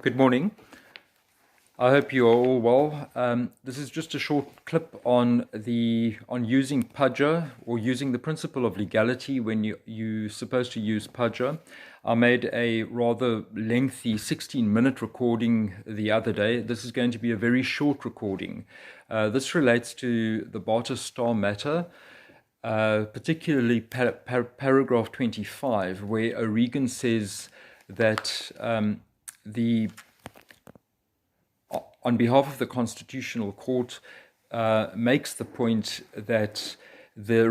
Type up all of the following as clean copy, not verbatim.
Good morning. I hope you are all well. This is just a short clip on using PUDGA or using the principle of legality when you're supposed to use PUDGA. I made a rather lengthy 16-minute recording the other day. This is going to be a very short recording. This relates to the Barter Star matter, particularly paragraph 25, where O'Regan says that on behalf of the Constitutional Court, makes the point that the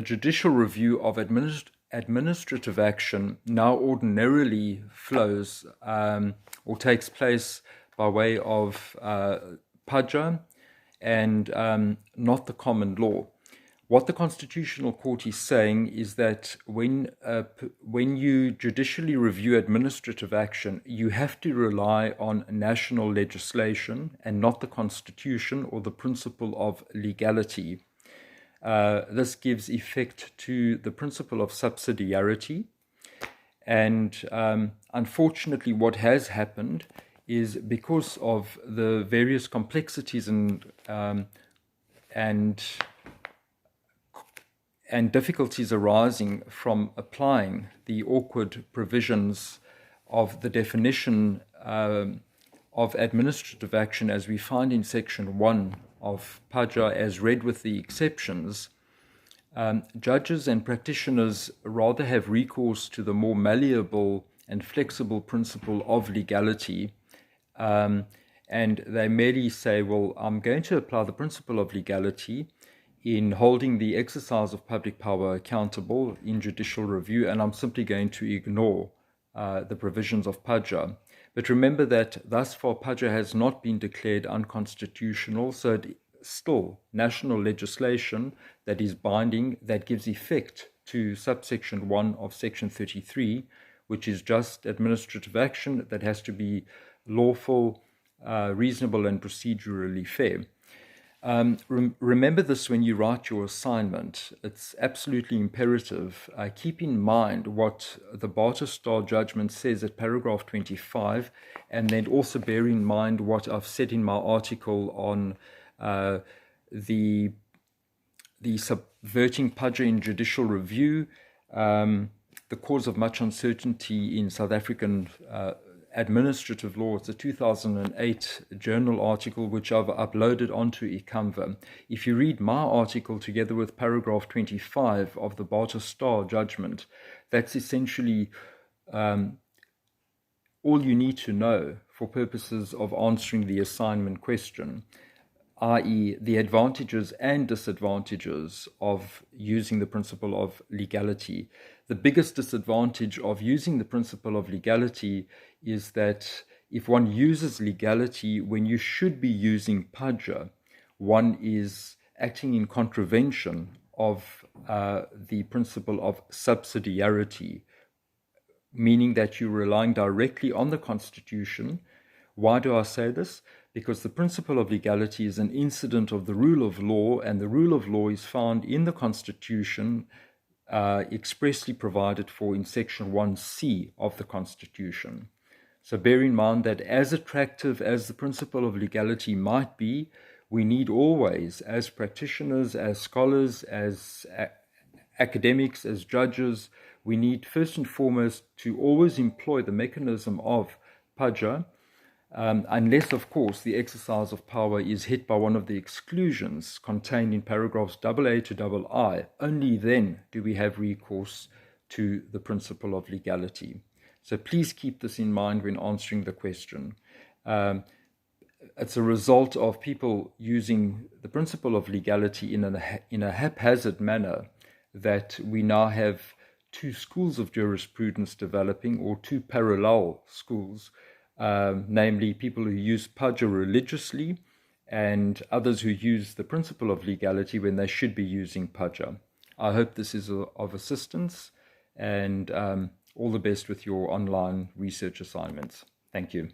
judicial review of administrative action now ordinarily flows or takes place by way of PUDGA and not the common law. What the Constitutional Court is saying is that when you judicially review administrative action, you have to rely on national legislation and not the Constitution or the principle of legality. This gives effect to the principle of subsidiarity. And unfortunately, what has happened is because of the various complexities and difficulties arising from applying the awkward provisions of the definition of administrative action as we find in Section 1 of PUDGA as read with the exceptions, judges and practitioners rather have recourse to the more malleable and flexible principle of legality, and they merely say, well, I'm going to apply the principle of legality in holding the exercise of public power accountable in judicial review, and I'm simply going to ignore the provisions of PUDGA. But remember that thus far PUDGA has not been declared unconstitutional, so it still national legislation that is binding, that gives effect to subsection 1 of section 33, which is just administrative action that has to be lawful, reasonable, and procedurally fair. Remember this when you write your assignment. It's absolutely imperative. Keep in mind what the Barter Star judgment says at paragraph 25, and then also bear in mind what I've said in my article on the subverting PUDGA in judicial review, the cause of much uncertainty in South African administrative law. It's a 2008 journal article which I've uploaded onto eCanva. If you read my article together with paragraph 25 of the Barter Star judgment, that's essentially all you need to know for purposes of answering the assignment question, i.e. the advantages and disadvantages of using the principle of legality. The biggest disadvantage of using the principle of legality is that if one uses legality when you should be using PUDGA, one is acting in contravention of the principle of subsidiarity, meaning that you're relying directly on the Constitution. Why do I say this? Because the principle of legality is an incident of the rule of law, and the rule of law is found in the Constitution, expressly provided for in Section 1C of the Constitution. So bear in mind that as attractive as the principle of legality might be, we need always, as practitioners, as scholars, as academics, as judges, we need first and foremost to always employ the mechanism of PUDGA, unless, of course, the exercise of power is hit by one of the exclusions contained in paragraphs AA to II. Only then do we have recourse to the principle of legality. So please keep this in mind when answering the question. It's a result of people using the principle of legality in a haphazard manner that we now have two schools of jurisprudence developing, or two parallel schools, namely people who use PUDGA religiously and others who use the principle of legality when they should be using PUDGA. I hope this is of assistance, and all the best with your online research assignments. Thank you.